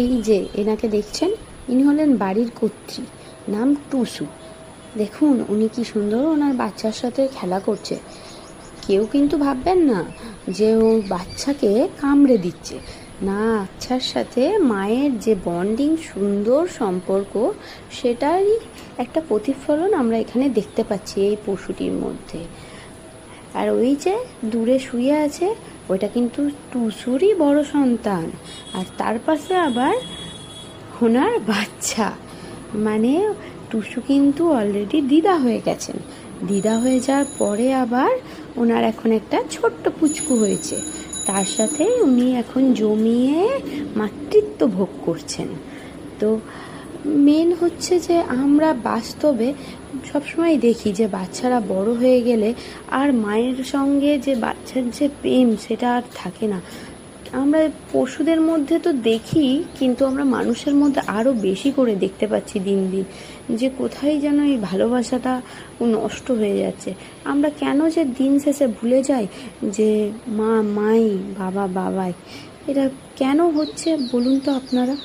এই যে এনাকে দেখছেন, ইনি হলেন বাড়ির কর্ত্রী, নাম টুসু। দেখুন উনি কি সুন্দর ওনার বাচ্চার সাথে খেলা করছে। কেউ কিন্তু ভাববেন না যে ও বাচ্চাকে কামড়ে দিচ্ছে, না, বাচ্চার সাথে মায়ের যে বন্ডিং, সুন্দর সম্পর্ক, সেটারই একটা প্রতিফলন আমরা এখানে দেখতে পাচ্ছি এই পশুটির মধ্যে। আর ওই যে দূরে শুয়ে আছে, ওইটা কিন্তু টুসুরই বড় সন্তান, আর তার পাশে আবার ওনার বাচ্চা। মানে টুসু কিন্তু অলরেডি দিদা হয়ে গেছেন। দিদা হয়ে যাওয়ার পরে আবার ওনার এখন একটা ছোট্ট পুচকু হয়েছে, তার সাথে উনি এখন জমিয়ে মাতৃত্ব ভোগ করছেন। তো মেন হচ্ছে যে আমরা বাস্তবে সবসময় দেখি যে বাচ্চারা বড় হয়ে গেলে আর মায়ের সঙ্গে যে বাচ্চার যে প্রেম, সেটা আর থাকে না। আমরা পশুদের মধ্যে তো দেখি, কিন্তু আমরা মানুষের মধ্যে আরও বেশি করে দেখতে পাচ্ছি দিন দিন, যে কোথায় যেন এই ভালোবাসাটা নষ্ট হয়ে যাচ্ছে। আমরা কেন যে দিন শেষে ভুলে যাই যে মা মাই, বাবা বাবাই। এটা কেন হচ্ছে বলুন তো আপনারা?